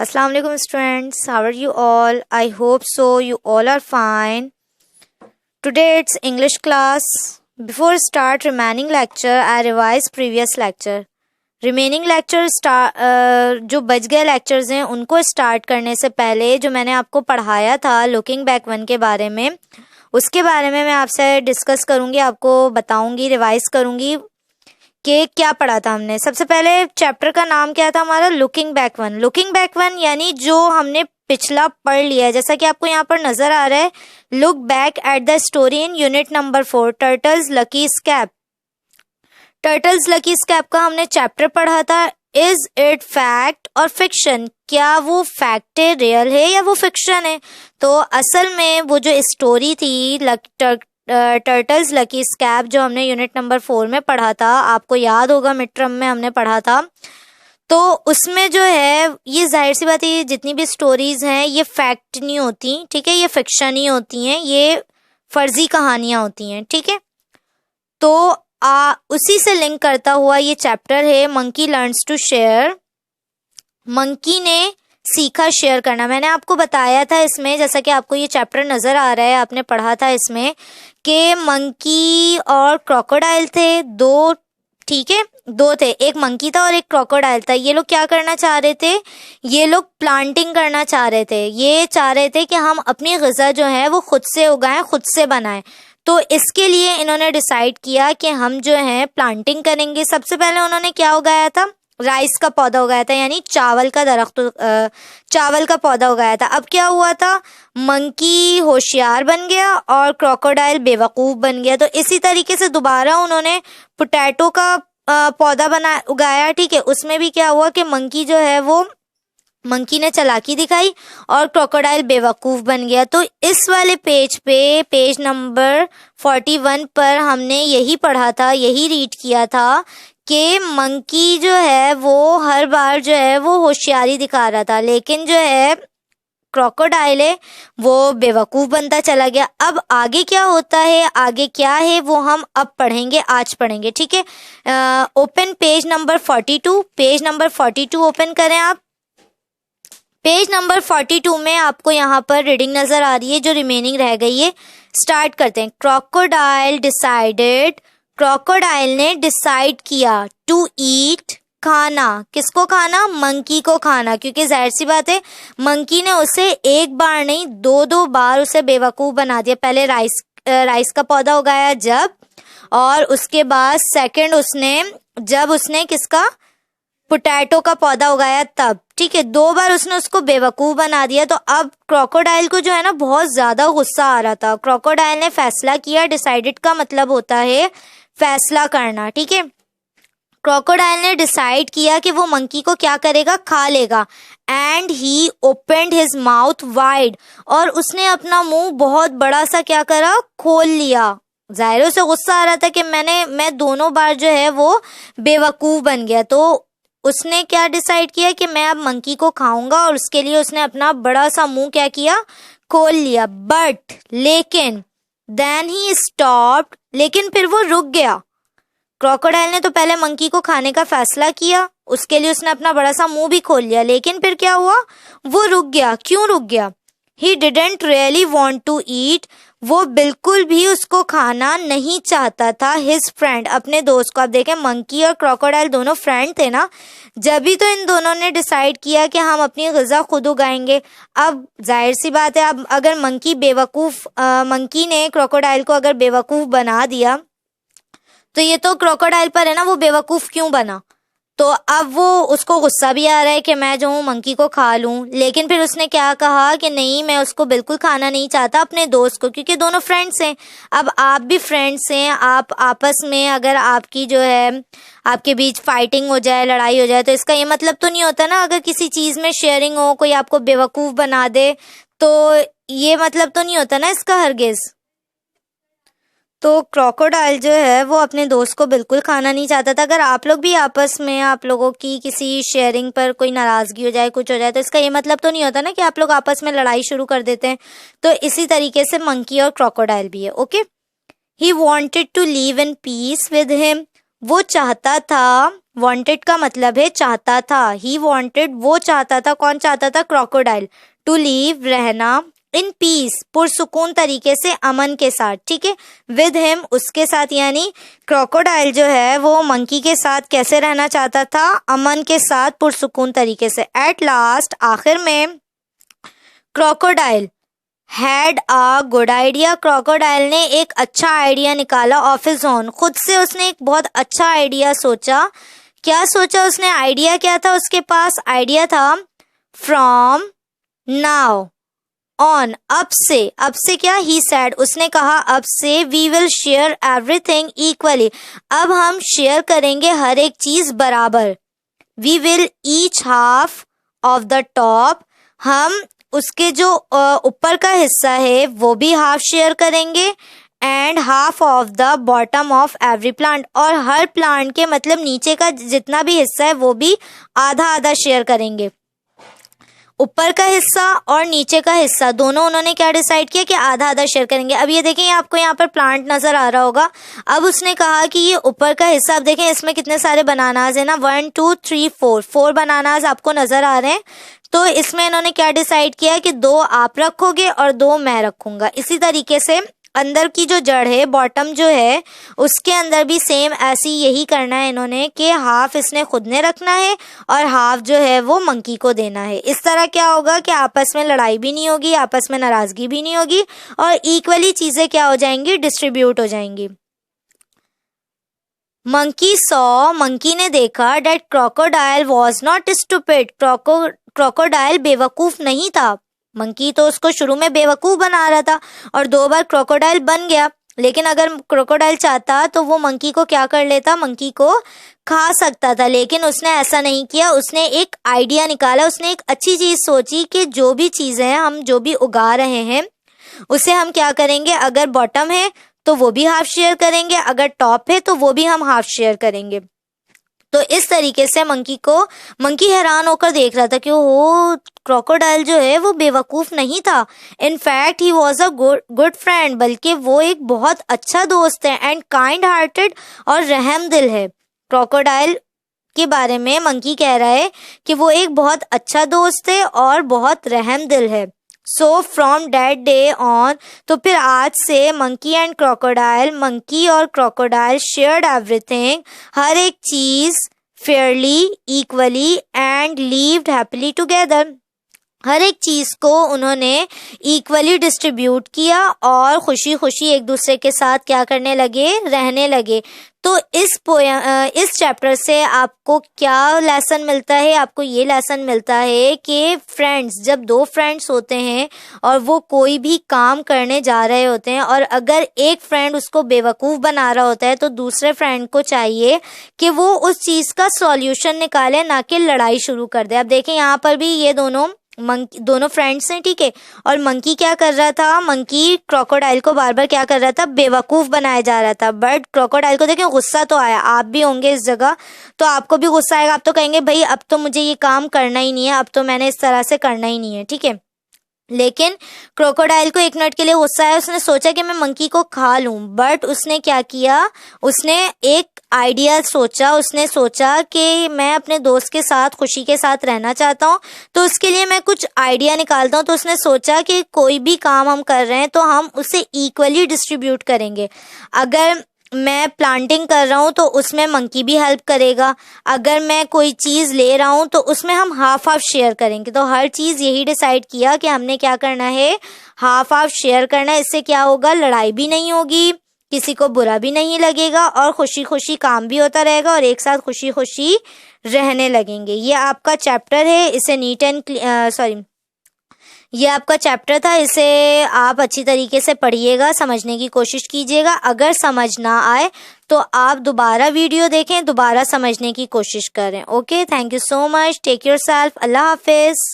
Assalamu alaikum students, how are you all? I hope so you all are fine. Today it's English class. Before start remaining lecture, I revise previous lecture. Remaining lecture जो बच गए lectures हैं उनको start करने से पहले जो मैंने आपको पढ़ाया था लुकिंग बैक 1 के बारे में, उसके बारे में मैं आपसे डिस्कस करूंगी, आपको बताऊंगी, रिवाइज करूंगी कि क्या पढ़ा था हमने। सबसे पहले चैप्टर का नाम क्या था हमारा, लुकिंग बैक 1। लुकिंग बैक 1 यानी जो हमने पिछला पढ़ लिया है, जैसा कि आपको यहाँ पर नजर आ रहा है, look back at the story in unit number 4 turtles lucky escape. Turtles lucky escape का हमने चैप्टर पढ़ा था, इज इट फैक्ट और फिक्शन, क्या वो फैक्ट है, रियल है या वो फिक्शन है। तो असल में वो जो स्टोरी थी टर्टल्स लकी स्कैप जो हमने यूनिट नंबर 4 में पढ़ा था, आपको याद होगा मिड टर्म में हमने पढ़ा था, तो उसमें जो है ये जाहिर सी बात है ये जितनी भी स्टोरीज हैं ये फैक्ट नहीं होती, ठीक है, ये फिक्शन ही होती हैं, ये फर्जी कहानियां होती हैं, ठीक है। तो उसी से लिंक करता हुआ ये चैप्टर है monkey learns to share. Monkey ने सीखा शेयर करना। मैंने आपको बताया था इसमें, जैसा कि आपको ये चैप्टर नजर आ रहा है, आपने पढ़ा था इसमें कि मंकी और क्रोकोडाइल थे, दो, ठीक है, दो थे, एक मंकी था और एक क्रोकोडाइल था। ये लोग क्या करना चाह रहे थे, ये लोग प्लांटिंग करना चाह रहे थे, ये चाह रहे थे कि हम अपनी ग़िज़ा जो है वो खुद से उगाएं, खुद से बनाएं। तो इसके लिए इन्होंने डिसाइड किया कि हम जो है प्लांटिंग करेंगे। सबसे पहले उन्होंने क्या उगाया था, राइस का पौधा उगाया था, यानी चावल का दरख्त, चावल का पौधा उगाया था। अब क्या हुआ था, मंकी होशियार बन गया और क्रोकोडाइल बेवकूफ़ बन गया। तो इसी तरीके से दोबारा उन्होंने पोटैटो का पौधा उगाया, ठीक है। उसमें भी क्या हुआ कि मंकी जो है वो, मंकी ने चालाकी दिखाई और क्रोकोडाइल बेवकूफ़ बन गया। तो इस वाले पेज पे, पेज नंबर 41 पर हमने यही पढ़ा था, यही रीड किया था कि मंकी जो है वो हर बार जो है वो होशियारी दिखा रहा था, लेकिन जो है क्रोकोडाइल है वो बेवकूफ़ बनता चला गया। अब आगे क्या होता है, आगे क्या है वो हम अब पढ़ेंगे, आज पढ़ेंगे, ठीक है। Open page number 42, page number 42 open करें आप। पेज नंबर 42 में आपको यहाँ पर रीडिंग नजर आ रही है जो रिमेनिंग रह गई है। स्टार्ट करते हैं। क्रोकोडाइल डिसाइडेड, क्रोकोडाइल ने डिसाइड किया, टू ईट, खाना, किसको खाना, मंकी को खाना, क्योंकि जाहिर सी बात है मंकी ने उसे एक बार नहीं दो बार उसे बेवकूफ़ बना दिया। पहले राइस का पौधा उगाया जब, और उसके बाद सेकंड जब उसने किसका, पोटैटो का पौधा उगाया तब, ठीक है, दो बार उसने उसको बेवकूफ़ बना दिया। तो अब क्रोकोडाइल को जो है ना बहुत ज़्यादा गुस्सा आ रहा था। क्रोकोडाइल ने फैसला किया, डिसाइडेड का मतलब होता है फैसला करना, ठीक है। क्रोकोडाइल ने डिसाइड किया कि वो मंकी को क्या करेगा, खा लेगा। And he opened his mouth wide, और उसने अपना मुंह बहुत बड़ा सा क्या करा, खोल लिया। जाहिर से गुस्सा आ रहा था कि मैं दोनों बार जो है वो बेवकूफ़ बन गया। तो उसने क्या डिसाइड किया कि मैं अब मंकी को खाऊंगा, और उसके लिए उसने अपना बड़ा सा मुंह क्या किया, खोल लिया। बट लेकिन देन ही स्टॉप्ड, लेकिन फिर वो रुक गया। क्रोकोडाइल ने तो पहले मंकी को खाने का फैसला किया, उसके लिए उसने अपना बड़ा सा मुंह भी खोल लिया, लेकिन फिर क्या हुआ, वो रुक गया। क्यों रुक गया, he didn't really want to eat, वो बिल्कुल भी उसको खाना नहीं चाहता था। हिज फ्रेंड, अपने दोस्त को। अब देखें मंकी और क्रोकोडाइल दोनों फ्रेंड थे ना, जब भी तो इन दोनों ने डिसाइड किया कि हम अपनी ग़िज़ा खुद उगाएंगे। अब जाहिर सी बात है, अब अगर मंकी ने क्रोकोडाइल को अगर बेवकूफ़ बना दिया तो ये तो क्रोकोडाइल पर है ना, वो बेवकूफ़ क्यों बना। तो अब वो उसको गुस्सा भी आ रहा है कि मैं जो हूँ मंकी को खा लूँ, लेकिन फिर उसने क्या कहा कि नहीं, मैं उसको बिल्कुल खाना नहीं चाहता, अपने दोस्त को, क्योंकि दोनों फ्रेंड्स हैं। अब आप भी फ्रेंड्स हैं, आप आपस में अगर आपकी जो है आपके बीच फाइटिंग हो जाए, लड़ाई हो जाए, तो इसका ये मतलब तो नहीं होता ना, अगर किसी चीज़ में शेयरिंग हो, कोई आपको बेवकूफ़ बना दे, तो ये मतलब तो नहीं होता ना इसका हरगिज़। तो क्रोकोडाइल जो है वो अपने दोस्त को बिल्कुल खाना नहीं चाहता था। अगर आप लोग भी आपस में, आप लोगों की किसी शेयरिंग पर कोई नाराज़गी हो जाए, कुछ हो जाए, तो इसका ये मतलब तो नहीं होता ना कि आप लोग आपस में लड़ाई शुरू कर देते हैं। तो इसी तरीके से मंकी और क्रोकोडाइल भी है, okay. He wanted to live in peace with him, वो चाहता था, वांटेड का मतलब है चाहता था, ही वांटेड वो चाहता था, कौन चाहता था, क्रोकोडाइल, टू लीव रहना, इन पीस पुरसुकून तरीके से, अमन के साथ, ठीक है, विद हिम उसके साथ, यानी क्रोकोडाइल जो है वो मंकी के साथ कैसे रहना चाहता था, अमन के साथ, पुरसुकून तरीके से। एट लास्ट आखिर में crocodile had a good idea, crocodile ने एक अच्छा आइडिया निकाला, ऑफ हिज ओन, खुद से उसने एक बहुत अच्छा आइडिया सोचा। क्या सोचा उसने, आइडिया क्या था उसके पास, आइडिया था फ्रॉम नाउ ऑन, अब से क्या, ही सैड उसने कहा अब से, we will share everything equally, अब हम शेयर करेंगे हर एक चीज बराबर, we will each half of the top, हम उसके जो ऊपर का हिस्सा है वो भी हाफ शेयर करेंगे, and half of the bottom of every plant, और हर प्लांट के मतलब नीचे का जितना भी हिस्सा है वो भी आधा आधा शेयर करेंगे, ऊपर का हिस्सा और नीचे का हिस्सा दोनों उन्होंने क्या डिसाइड किया कि आधा आधा शेयर करेंगे। अब ये देखें, आपको यहाँ पर प्लांट नजर आ रहा होगा। अब उसने कहा कि ये ऊपर का हिस्सा, अब देखें इसमें कितने सारे बनानाज है ना, 1 2 3 4 बनानाज आपको नजर आ रहे हैं। तो इसमें इन्होंने क्या डिसाइड किया कि 2 आप रखोगे और 2 मैं रखूंगा। इसी तरीके से अंदर की जो जड़ है, बॉटम जो है, उसके अंदर भी सेम ऐसी यही करना है इन्होंने कि हाफ इसने खुद ने रखना है और हाफ जो है वो मंकी को देना है। इस तरह क्या होगा कि आपस में लड़ाई भी नहीं होगी, आपस में नाराजगी भी नहीं होगी, और इक्वली चीजें क्या हो जाएंगी, डिस्ट्रीब्यूट हो जाएंगी। मंकी सॉ, मंकी ने देखा, that crocodile was not stupid, crocodile बेवकूफ नहीं था। मंकी तो उसको शुरू में बेवकूफ बना रहा था और 2 बार क्रोकोडाइल बन गया, लेकिन अगर क्रोकोडाइल चाहता तो वो मंकी को क्या कर लेता, मंकी को खा सकता था, लेकिन उसने ऐसा नहीं किया। उसने एक आइडिया निकाला, उसने एक अच्छी चीज सोची कि जो भी चीजें हैं, हम जो भी उगा रहे हैं उसे हम क्या करेंगे, अगर बॉटम है तो वो भी हाफ शेयर करेंगे, अगर टॉप है तो वो भी हम हाफ शेयर करेंगे। तो इस तरीके से मंकी हैरान होकर देख रहा था कि वो क्रोकोडाइल जो है वो बेवकूफ नहीं था, in fact he was a good friend, बल्कि वो एक बहुत अच्छा दोस्त है, एंड काइंड हार्टेड और रहम दिल है। क्रोकोडाइल के बारे में मंकी कह रहा है कि वो एक बहुत अच्छा दोस्त है और बहुत रहम दिल है। So from that day on, तो फिर आज से मंकी और क्रोकोडाइल शेयर्ड एवरीथिंग, हर एक चीज fairly, equally, and lived happily together, हर एक चीज को उन्होंने इक्वली डिस्ट्रीब्यूट किया और खुशी खुशी एक दूसरे के साथ क्या करने लगे, रहने लगे। तो इस चैप्टर से आपको क्या लेसन मिलता है, आपको ये लेसन मिलता है कि फ्रेंड्स, जब 2 फ्रेंड्स होते हैं और वो कोई भी काम करने जा रहे होते हैं और अगर एक फ्रेंड उसको बेवकूफ़ बना रहा होता है तो दूसरे फ्रेंड को चाहिए कि वो उस चीज़ का सॉल्यूशन निकाले, ना कि लड़ाई शुरू कर दे। अब देखें यहाँ पर भी ये दोनों फ्रेंड्स हैं, ठीक है, और मंकी क्या कर रहा था, मंकी क्रोकोडाइल को बार बार क्या कर रहा था, बेवकूफ बनाया जा रहा था। बट क्रोकोडाइल को देखें गुस्सा तो आया, आप भी होंगे इस जगह तो आपको भी गुस्सा आएगा, आप तो कहेंगे भाई अब तो मुझे ये काम करना ही नहीं है, अब तो मैंने इस तरह से करना ही नहीं है, ठीक है। लेकिन क्रोकोडाइल को 1 मिनट के लिए गुस्सा आया, उसने सोचा कि मैं मंकी को खा लूं, बट उसने क्या किया, उसने एक आइडिया सोचा, उसने सोचा कि मैं अपने दोस्त के साथ खुशी के साथ रहना चाहता हूं, तो उसके लिए मैं कुछ आइडिया निकालता हूं। तो उसने सोचा कि कोई भी काम हम कर रहे हैं तो हम उसे इक्वली डिस्ट्रीब्यूट करेंगे। अगर मैं प्लांटिंग कर रहा हूँ तो उसमें मंकी भी हेल्प करेगा, अगर मैं कोई चीज़ ले रहा हूँ तो उसमें हम हाफ शेयर करेंगे। तो हर चीज़ यही डिसाइड किया कि हमने क्या करना है, हाफ शेयर करना है। इससे क्या होगा, लड़ाई भी नहीं होगी, किसी को बुरा भी नहीं लगेगा और खुशी खुशी काम भी होता रहेगा और एक साथ खुशी खुशी रहने लगेंगे। ये आपका चैप्टर है, इसे ये आपका चैप्टर था, इसे आप अच्छी तरीके से पढ़िएगा, समझने की कोशिश कीजिएगा। अगर समझ ना आए तो आप दोबारा वीडियो देखें, दोबारा समझने की कोशिश करें। Okay, thank you so much, take your self, अल्लाह हाफिज़।